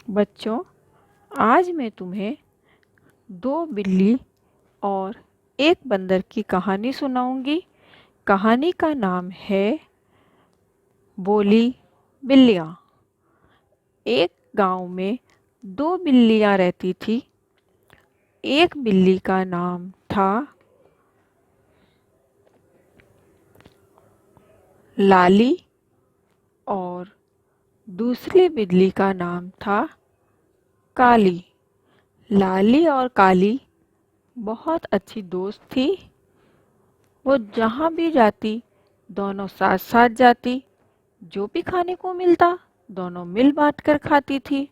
बच्चों, आज मैं तुम्हें दो बिल्ली और एक बंदर की कहानी सुनाऊंगी। कहानी का नाम है बोली बिल्लियाँ। एक गांव में दो बिल्लियाँ रहती थी। एक बिल्ली का नाम था लाली और दूसरी बिल्ली का नाम था काली। लाली और काली बहुत अच्छी दोस्त थी। वो जहाँ भी जाती दोनों साथ साथ जाती। जो भी खाने को मिलता दोनों मिल बांट कर खाती थी।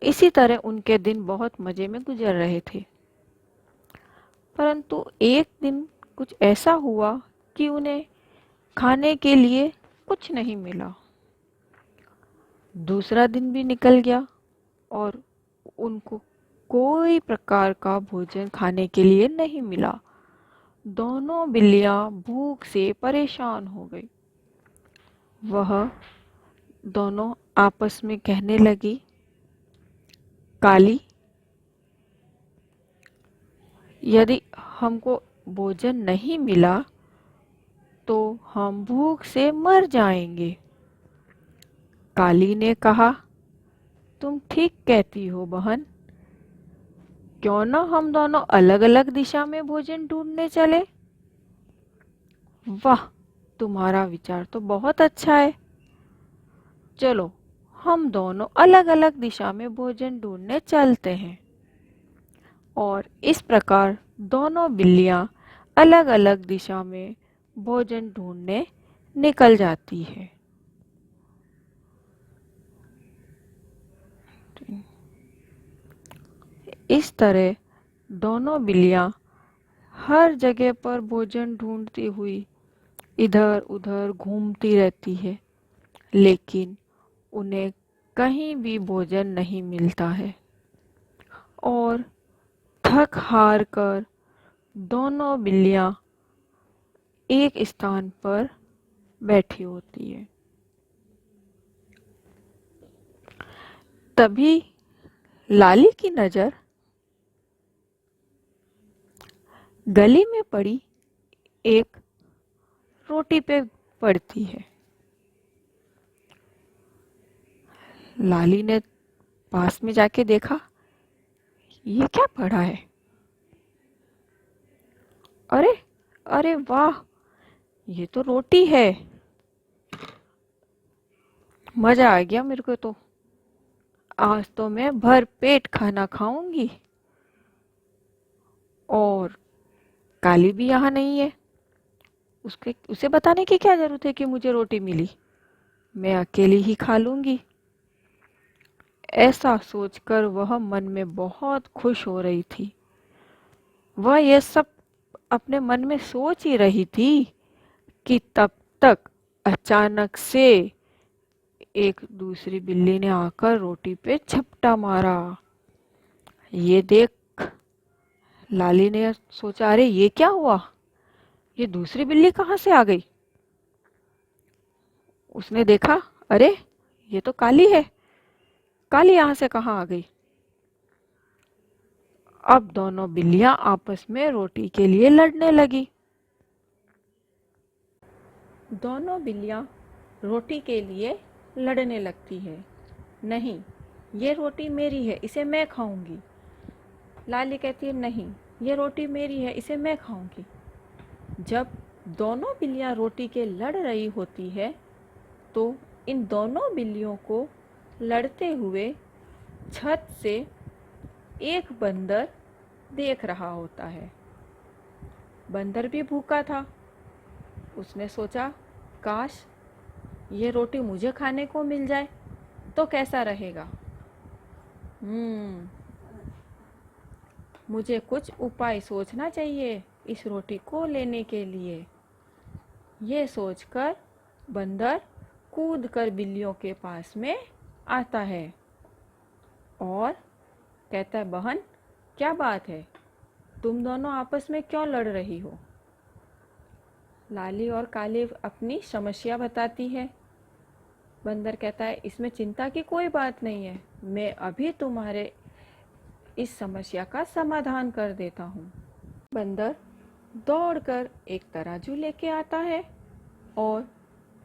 इसी तरह उनके दिन बहुत मजे में गुजर रहे थे। परंतु एक दिन कुछ ऐसा हुआ कि उन्हें खाने के लिए कुछ नहीं मिला। दूसरा दिन भी निकल गया और उनको कोई प्रकार का भोजन खाने के लिए नहीं मिला। दोनों बिल्लियां भूख से परेशान हो गई। वह दोनों आपस में कहने लगी, काली, यदि हमको भोजन नहीं मिला तो हम भूख से मर जाएंगे। काली ने कहा, तुम ठीक कहती हो बहन। क्यों ना हम दोनों अलग अलग दिशा में भोजन ढूंढने चले। वाह, तुम्हारा विचार तो बहुत अच्छा है। चलो, हम दोनों अलग अलग दिशा में भोजन ढूंढने चलते हैं। और इस प्रकार दोनों बिल्लियां अलग अलग दिशा में भोजन ढूंढने निकल जाती है। इस तरह दोनों बिल्लियां हर जगह पर भोजन ढूंढती हुई इधर उधर घूमती रहती है, लेकिन उन्हें कहीं भी भोजन नहीं मिलता है। और थक हार कर दोनों बिल्लियां एक स्थान पर बैठी होती है। तभी लाली की नजर गली में पड़ी एक रोटी पे पड़ती है। लाली ने पास में जाके देखा, ये क्या पड़ा है? अरे अरे वाह, ये तो रोटी है। मजा आ गया मेरे को तो। आज तो मैं भर पेट खाना खाऊंगी। और काली भी यहाँ नहीं है। उसे बताने की क्या जरूरत है कि मुझे रोटी मिली। मैं अकेली ही खा लूंगी। ऐसा सोचकर वह मन में बहुत खुश हो रही थी। वह यह सब अपने मन में सोच ही रही थी कि तब तक अचानक से एक दूसरी बिल्ली ने आकर रोटी पे झपटा मारा। ये देख लाली ने सोचा, अरे ये क्या हुआ? ये दूसरी बिल्ली कहाँ से आ गई? उसने देखा, अरे ये तो काली है। काली यहाँ से कहाँ आ गई? अब दोनों बिल्लियां आपस में रोटी के लिए लड़ने लगी। दोनों बिल्लियां रोटी के लिए लड़ने लगती है। नहीं, ये रोटी मेरी है, इसे मैं खाऊंगी। लाली कहती है, नहीं, ये रोटी मेरी है, इसे मैं खाऊंगी। जब दोनों बिल्लियां रोटी के लड़ रही होती है तो इन दोनों बिल्लियों को लड़ते हुए छत से एक बंदर देख रहा होता है। बंदर भी भूखा था। उसने सोचा, काश ये रोटी मुझे खाने को मिल जाए तो कैसा रहेगा। मुझे कुछ उपाय सोचना चाहिए इस रोटी को लेने के लिए। ये सोचकर बंदर कूदकर बिल्लियों के पास में आता है और कहता है, बहन, क्या बात है? तुम दोनों आपस में क्यों लड़ रही हो? लाली और काली अपनी समस्या बताती है। बंदर कहता है इसमें चिंता की कोई बात नहीं है, मैं अभी तुम्हारे इस समस्या का समाधान कर देता हूँ। बंदर दौड़कर एक तराजू लेके आता है और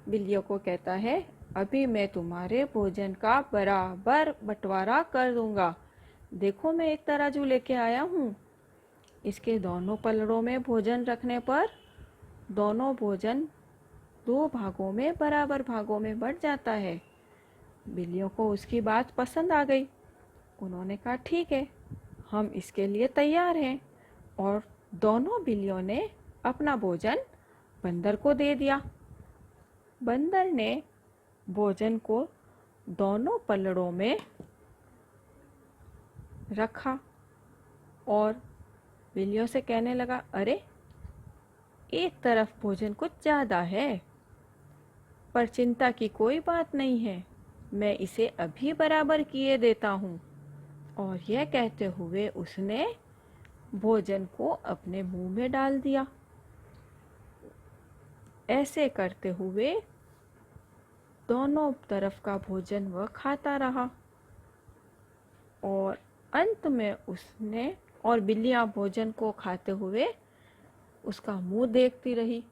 बिल्लियों को कहता है अभी मैं तुम्हारे भोजन का बराबर बंटवारा कर दूंगा। देखो मैं एक तराजू लेके आया हूँ। इसके दोनों पलड़ों में भोजन रखने पर दोनों भोजन 2 भागों में बराबर भागों में बंट जाता है। बिल्लियों को उसकी बात पसंद आ गई। उन्होंने कहा ठीक है, हम इसके लिए तैयार हैं। और दोनों बिल्लियों ने अपना भोजन बंदर को दे दिया। बंदर ने भोजन को दोनों पलड़ों में रखा और बिल्लियों से कहने लगा अरे एक तरफ भोजन कुछ ज़्यादा है, पर चिंता की कोई बात नहीं है, मैं इसे अभी बराबर किए देता हूँ। और यह कहते हुए उसने भोजन को अपने मुंह में डाल दिया। ऐसे करते हुए दोनों तरफ का भोजन वह खाता रहा और अंत में उसने और बिल्लियां भोजन को खाते हुए उसका मुंह देखती रही।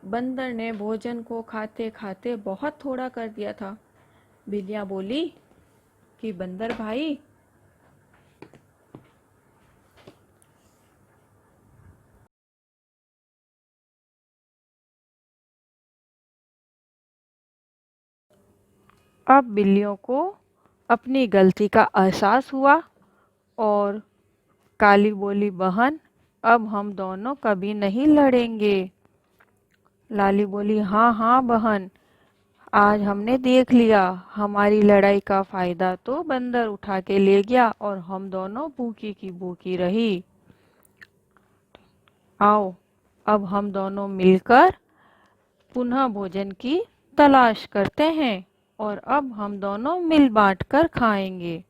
बंदर ने भोजन को खाते खाते बहुत थोड़ा कर दिया था। बिल्लियां बोली कि बंदर भाई, अब बिल्लियों को अपनी गलती का एहसास हुआ और काली बोली बहन अब हम दोनों कभी नहीं लड़ेंगे। लाली बोली हाँ हाँ बहन, आज हमने देख लिया, हमारी लड़ाई का फायदा तो बंदर उठा के ले गया और हम दोनों भूखी की भूखी रही। आओ अब हम दोनों मिलकर पुनः भोजन की तलाश करते हैं और अब हम दोनों मिल बांट कर खाएंगे।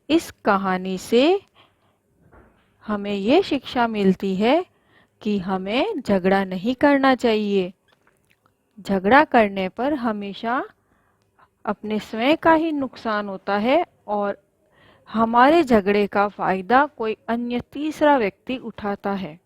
इस कहानी से हमें ये शिक्षा मिलती है कि हमें झगड़ा नहीं करना चाहिए। झगड़ा करने पर हमेशा अपने स्वयं का ही नुकसान होता है और हमारे झगड़े का फायदा कोई अन्य तीसरा व्यक्ति उठाता है।